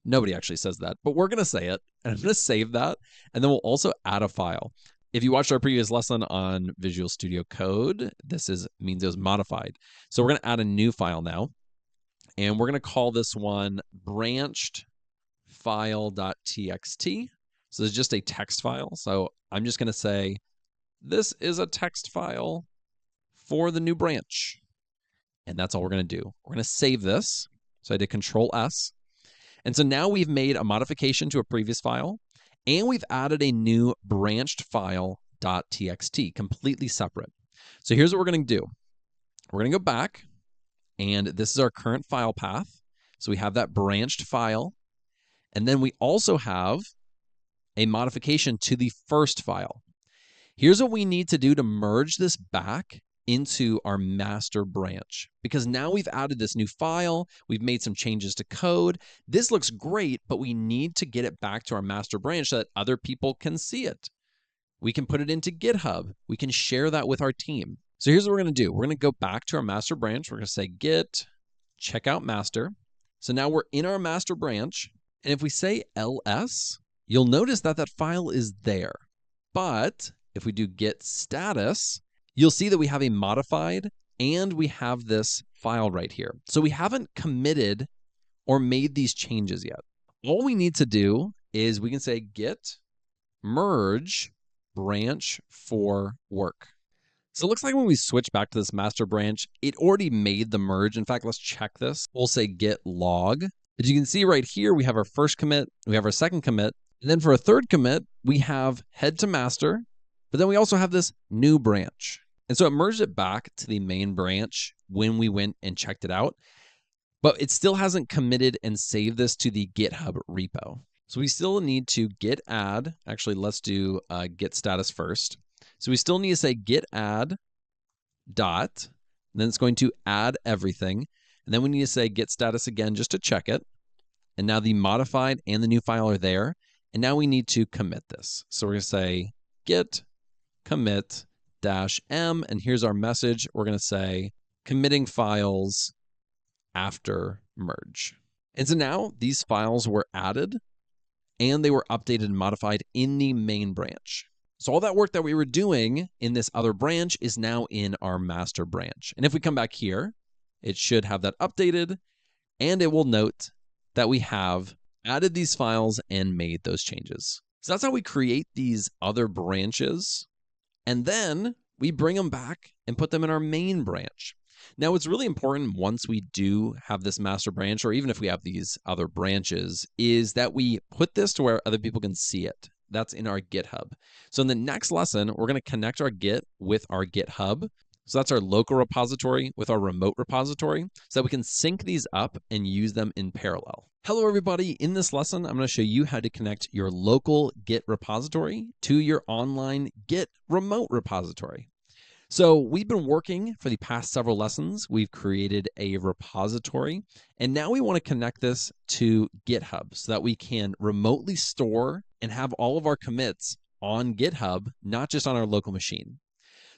Nobody actually says that, but we're going to say it, and I'm going to save that, and then we'll also add a file. If you watched our previous lesson on Visual Studio Code, this means it was modified. So we're going to add a new file now, and we're going to call this one branched file.txt. So it's just a text file. So I'm just going to say, this is a text file for the new branch. And that's all we're going to do. We're going to save this. So I did Control S. And so now we've made a modification to a previous file, and we've added a new branched file.txt, completely separate. So here's what we're going to do. We're going to go back, and this is our current file path. So we have that branched file, and then we also have a modification to the first file. Here's what we need to do to merge this back into our master branch, because now we've added this new file, we've made some changes to code. This looks great, but we need to get it back to our master branch so that other people can see it. We can put it into GitHub. We can share that with our team. So here's what we're going to do. We're going to go back to our master branch. We're going to say git checkout master. So now we're in our master branch. And if we say ls, you'll notice that that file is there. But if we do git status, you'll see that we have a modified and we have this file right here. So we haven't committed or made these changes yet. All we need to do is we can say git merge branch for work. So it looks like when we switch back to this master branch, it already made the merge. In fact, let's check this. We'll say git log. As you can see right here, we have our first commit, we have our second commit, and then for a third commit, we have head to master, but then we also have this new branch. And so it merged it back to the main branch when we went and checked it out, but it still hasn't committed and saved this to the GitHub repo. So we still need to git add. Actually, let's do git status first. So we still need to say git add dot, and then it's going to add everything. And then we need to say git status again just to check it. And now the modified and the new file are there. And now we need to commit this. So we're going to say git commit -m, and here's our message. We're going to say committing files after merge. And so now these files were added and they were updated and modified in the main branch. So all that work that we were doing in this other branch is now in our master branch. And if we come back here, it should have that updated, and it will note that we have added these files and made those changes. So that's how we create these other branches. And then we bring them back and put them in our main branch. Now, what's really important once we do have this master branch, or even if we have these other branches, is that we put this to where other people can see it. That's in our GitHub. So in the next lesson, we're going to connect our Git with our GitHub. So that's our local repository with our remote repository, so that we can sync these up and use them in parallel. Hello, everybody. In this lesson, I'm going to show you how to connect your local Git repository to your online Git remote repository. So we've been working for the past several lessons. We've created a repository, and now we want to connect this to GitHub so that we can remotely store and have all of our commits on GitHub, not just on our local machine.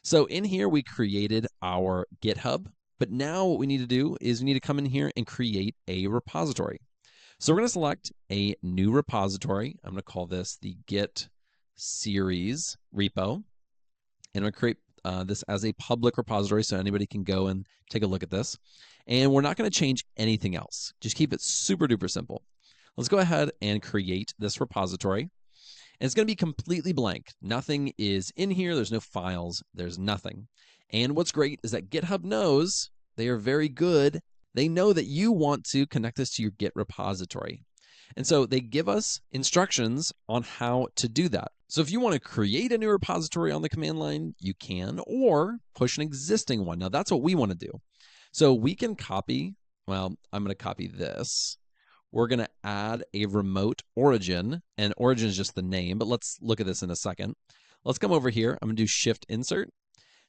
So in here, we created our GitHub, but now what we need to do is we need to come in here and create a repository. So we're going to select a new repository. I'm going to call this the Git series repo, and I'm going to create this as a public repository so anybody can go and take a look at this. And we're not going to change anything else. Just keep it super duper simple. Let's go ahead and create this repository. And it's going to be completely blank. Nothing is in here. There's no files. There's nothing. And what's great is that GitHub knows, they are very good. They know that you want to connect this to your Git repository. And so they give us instructions on how to do that. So if you want to create a new repository on the command line, you can, or push an existing one. Now that's what we want to do. So we can copy, well, I'm going to copy this. We're going to add a remote origin, and origin is just the name, but let's look at this in a second. Let's come over here. I'm going to do Shift Insert.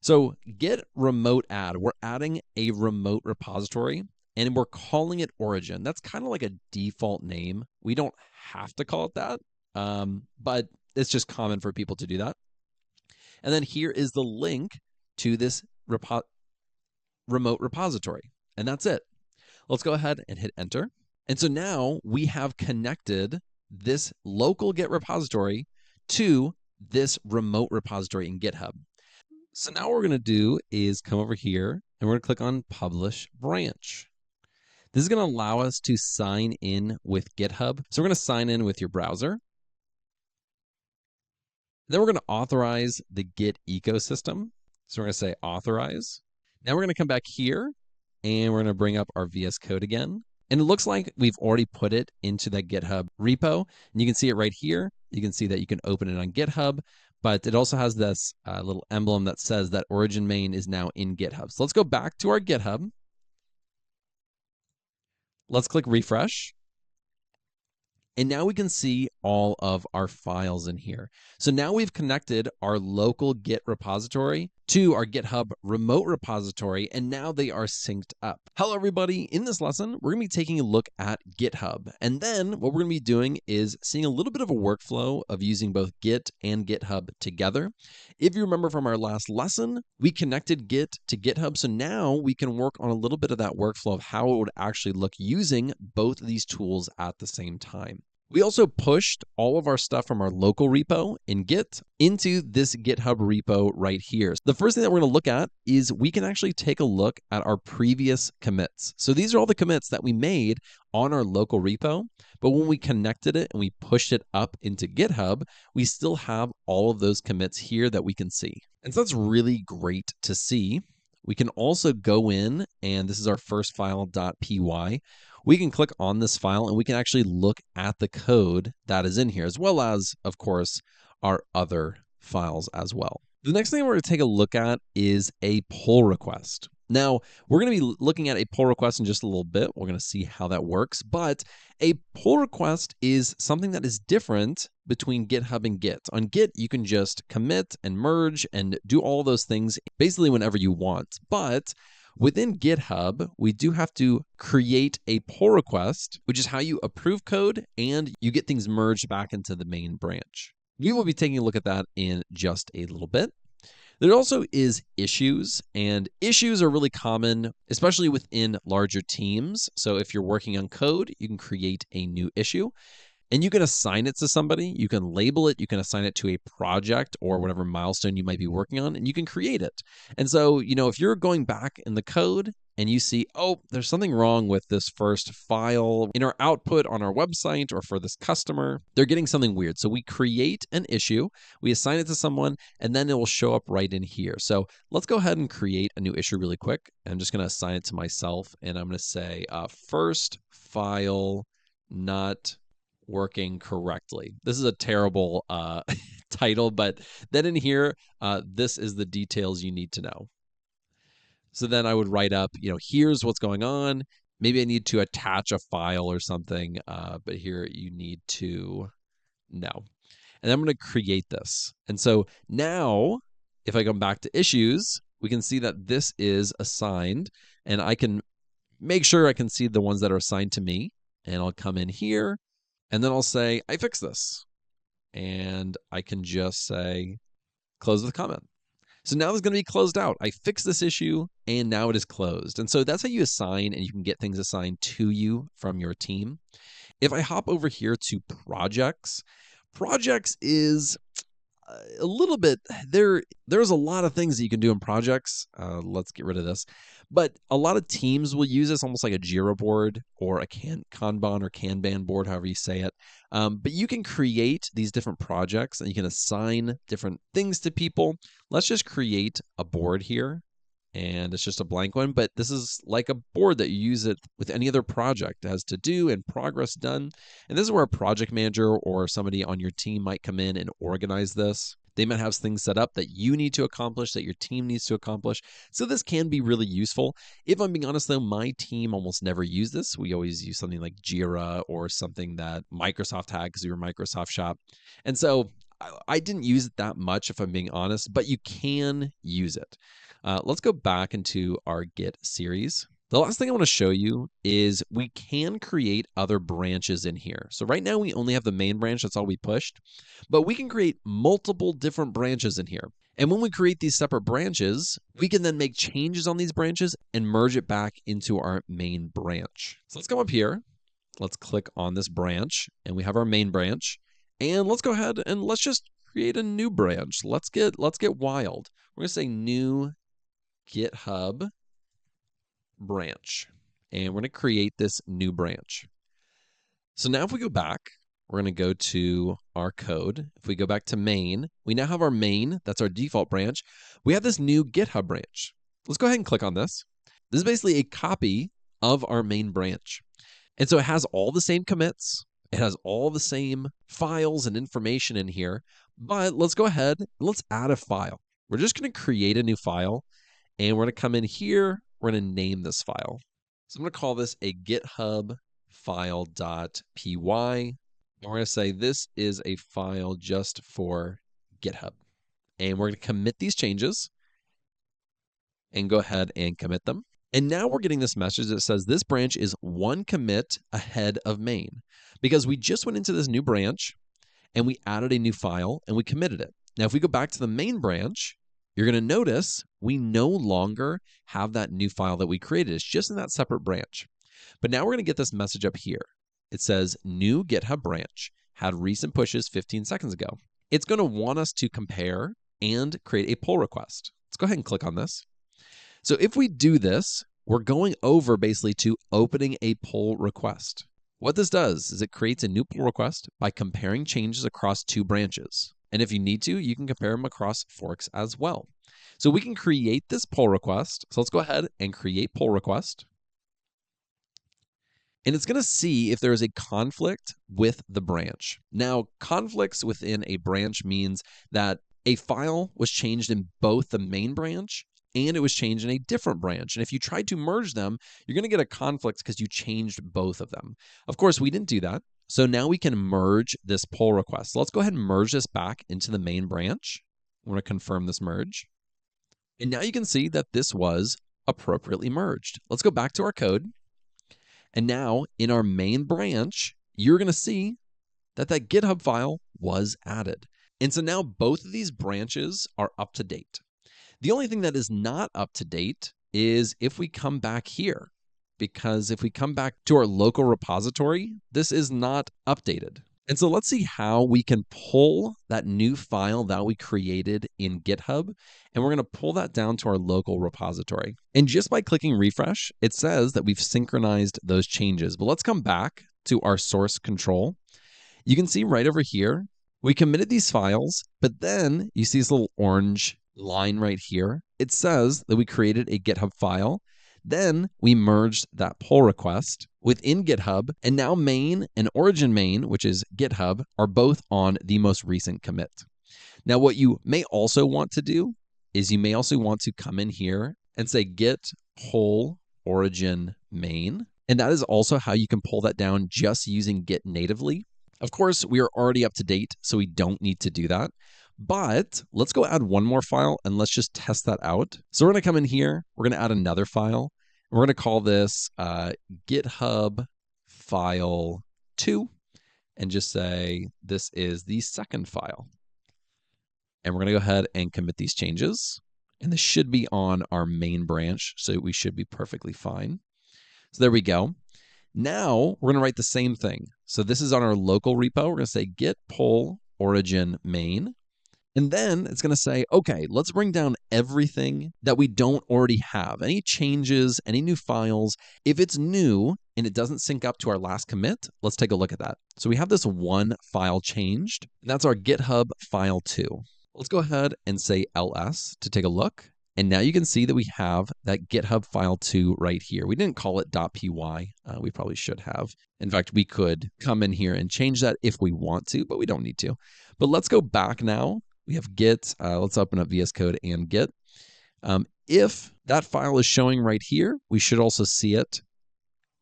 So git remote add, we're adding a remote repository and we're calling it origin. That's kind of like a default name. We don't have to call it that, but it's just common for people to do that. And then here is the link to this remote repository, and that's it. Let's go ahead and hit enter. And so now we have connected this local Git repository to this remote repository in GitHub. So now what we're going to do is come over here and we're going to click on Publish Branch. This is going to allow us to sign in with GitHub. So we're going to sign in with your browser. Then we're going to authorize the Git ecosystem. So we're going to say authorize. Now we're going to come back here and we're going to bring up our VS Code again. And it looks like we've already put it into the GitHub repo. And you can see it right here. You can see that you can open it on GitHub, but it also has this little emblem that says that origin main is now in GitHub. So let's go back to our GitHub. Let's click refresh. And now we can see all of our files in here. So now we've connected our local Git repository to our GitHub remote repository, and now they are synced up. Hello, everybody. In this lesson, we're going to be taking a look at GitHub. And then what we're going to be doing is seeing a little bit of a workflow of using both Git and GitHub together. If you remember from our last lesson, we connected Git to GitHub. So now we can work on a little bit of that workflow of how it would actually look using both of these tools at the same time. We also pushed all of our stuff from our local repo in Git into this GitHub repo right here. The first thing that we're going to look at is we can actually take a look at our previous commits. So these are all the commits that we made on our local repo, but when we connected it and we pushed it up into GitHub, we still have all of those commits here that we can see. And so that's really great to see. We can also go in, and this is our first file .py. We can click on this file and we can actually look at the code that is in here, as well as, of course, our other files as well. The next thing we're going to take a look at is a pull request. Now, we're going to be looking at a pull request in just a little bit. We're going to see how that works, but a pull request is something that is different between GitHub and Git. On Git, you can just commit and merge and do all those things basically whenever you want, but within GitHub, we do have to create a pull request, which is how you approve code and you get things merged back into the main branch. We will be taking a look at that in just a little bit. There also is issues, and issues are really common, especially within larger teams. So if you're working on code, you can create a new issue. And you can assign it to somebody, you can label it, you can assign it to a project or whatever milestone you might be working on, and you can create it. And so, if you're going back in the code and you see, oh, there's something wrong with this first file in our output on our website or for this customer, they're getting something weird. So we create an issue, we assign it to someone, and then it will show up right in here. So let's go ahead and create a new issue really quick. I'm just going to assign it to myself, and I'm going to say first file not working correctly. This is a terrible title, but then in here, this is the details you need to know. So then I would write up, here's what's going on. Maybe I need to attach a file or something, but here you need to know. And I'm going to create this. And so now, if I come back to issues, we can see that this is assigned, and I can make sure I can see the ones that are assigned to me. And I'll come in here, and then I'll say, I fixed this. And I can just say, close with a comment. So now it's going to be closed out. I fixed this issue, and now it is closed. And so that's how you assign, and you can get things assigned to you from your team. If I hop over here to projects, projects is a little bit, there's a lot of things that you can do in projects. Let's get rid of this. But a lot of teams will use this almost like a Jira board or a Kanban or Kanban board, however you say it. But you can create these different projects and you can assign different things to people. Let's just create a board here. And it's just a blank one, but this is like a board that you use it with any other project. It has to do and progress done. And this is where a project manager or somebody on your team might come in and organize this. They might have things set up that you need to accomplish, that your team needs to accomplish. So this can be really useful. If I'm being honest though, my team almost never use this. We always use something like Jira or something that Microsoft had because we were Microsoft shop. And so I didn't use it that much, if I'm being honest, but you can use it. Let's go back into our Git series. The last thing I want to show you is we can create other branches in here. So right now we only have the main branch, that's all we pushed, but we can create multiple different branches in here. And when we create these separate branches, we can then make changes on these branches and merge it back into our main branch. So let's come up here. Let's click on this branch and we have our main branch. And let's go ahead and let's just create a new branch. Let's get wild. We're going to say new GitHub branch, and we're going to create this new branch. So now if we go back, we're going to go to our code. If we go back to main, we now have our main, that's our default branch. We have this new GitHub branch. Let's go ahead and click on this. This is basically a copy of our main branch. And so it has all the same commits. It has all the same files and information in here, but let's go ahead and let's add a file. We're just going to create a new file. And we're going to come in here, we're going to name this file. So I'm going to call this a GitHub file.py. And we're going to say this is a file just for GitHub. And we're going to commit these changes and go ahead and commit them. And now we're getting this message that says this branch is one commit ahead of main because we just went into this new branch and we added a new file and we committed it. Now, if we go back to the main branch, you're going to notice we no longer have that new file that we created. It's just in that separate branch. But now we're going to get this message up here. It says new GitHub branch had recent pushes 15 seconds ago. It's going to want us to compare and create a pull request. Let's go ahead and click on this. So if we do this, we're going over basically to opening a pull request. What this does is it creates a new pull request by comparing changes across two branches. And if you need to, you can compare them across forks as well. So we can create this pull request. So let's go ahead and create pull request. And it's going to see if there is a conflict with the branch. Now, conflicts within a branch means that a file was changed in both the main branch and it was changed in a different branch. And if you tried to merge them, you're going to get a conflict because you changed both of them. Of course, we didn't do that. So now we can merge this pull request. So let's go ahead and merge this back into the main branch. We're going to confirm this merge. And now you can see that this was appropriately merged. Let's go back to our code. And now in our main branch, you're going to see that that GitHub file was added. And so now both of these branches are up to date. The only thing that is not up to date is if we come back here. Because if we come back to our local repository, this is not updated. And so let's see how we can pull that new file that we created in GitHub, and we're going to pull that down to our local repository. And just by clicking refresh, it says that we've synchronized those changes. But let's come back to our source control. You can see right over here, we committed these files, but then you see this little orange line right here. It says that we created a GitHub file. Then we merged that pull request within GitHub, and now main and origin main, which is GitHub, are both on the most recent commit. Now, what you may also want to do is you may also want to come in here and say git pull origin main, and that is also how you can pull that down just using Git natively. Of course, we are already up to date, so we don't need to do that. But let's go add one more file and let's just test that out. So we're going to come in here. We're going to add another file. We're going to call this GitHub file 2 and just say this is the second file. And we're going to go ahead and commit these changes. And this should be on our main branch, so we should be perfectly fine. So there we go. Now we're going to write the same thing. So this is on our local repo. We're going to say git pull origin main. And then it's going to say, okay, let's bring down everything that we don't already have. Any changes, any new files. If it's new and it doesn't sync up to our last commit, let's take a look at that. So we have this one file changed. And that's our GitHub file 2. Let's go ahead and say ls to take a look. And now you can see that we have that GitHub file 2 right here. We didn't call it .py. We probably should have. In fact, we could come in here and change that if we want to, but we don't need to. But let's go back now. We have Git. Let's open up VS Code and Git. If that file is showing right here, we should also see it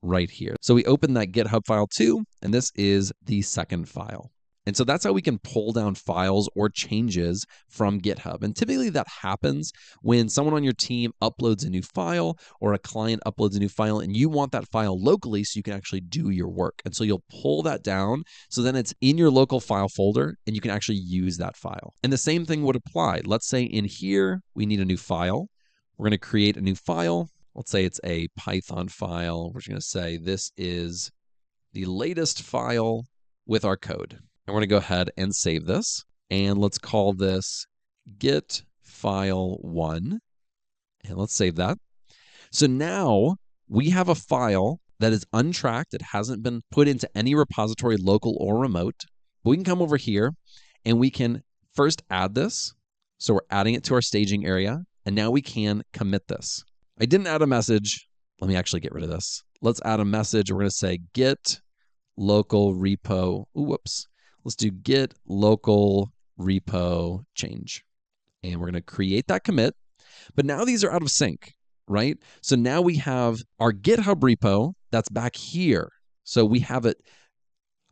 right here. So we open that GitHub file 2, and this is the second file. And so that's how we can pull down files or changes from GitHub. And typically that happens when someone on your team uploads a new file or a client uploads a new file and you want that file locally so you can actually do your work. And so you'll pull that down so then it's in your local file folder and you can actually use that file. And the same thing would apply. Let's say in here, we need a new file. We're going to create a new file. Let's say it's a Python file. We're just going to say this is the latest file with our code. And we're going to go ahead and save this. And let's call this git file 1. And let's save that. So now we have a file that is untracked. It hasn't been put into any repository, local or remote. But we can come over here and we can first add this. So we're adding it to our staging area. And now we can commit this. I didn't add a message. Let me actually get rid of this. Let's add a message. We're going to say git local repo. Ooh, whoops. Let's do git local repo change. And we're going to create that commit. But now these are out of sync, right? So now we have our GitHub repo that's back here. So we have it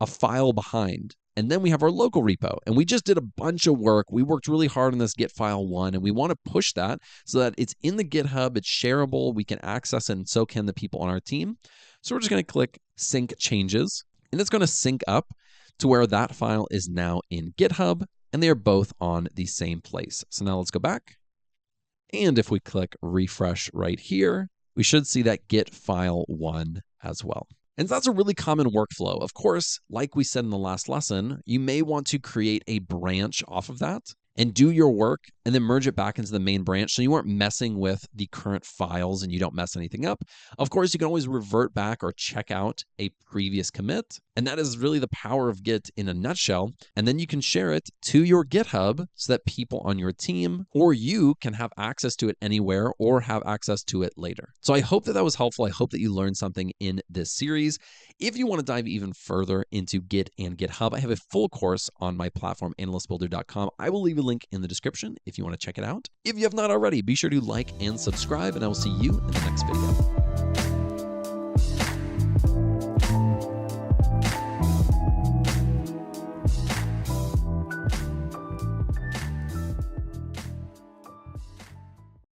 a file behind. And then we have our local repo. And we just did a bunch of work. We worked really hard on this git file 1. And we want to push that so that it's in the GitHub. It's shareable. We can access it. And so can the people on our team. So we're just going to click sync changes. And it's going to sync up to where that file is now in GitHub, and they are both on the same place. So now let's go back. And if we click refresh right here, we should see that git file 1 as well. And that's a really common workflow. Of course, like we said in the last lesson, you may want to create a branch off of that and do your work and then merge it back into the main branch so you aren't messing with the current files and you don't mess anything up. Of course, you can always revert back or check out a previous commit. And that is really the power of Git in a nutshell. And then you can share it to your GitHub so that people on your team or you can have access to it anywhere or have access to it later. So I hope that that was helpful. I hope that you learned something in this series. If you want to dive even further into Git and GitHub, I have a full course on my platform, analystbuilder.com. I will leave a link in the description if you want to check it out. If you have not already, be sure to like and subscribe, and I will see you in the next video.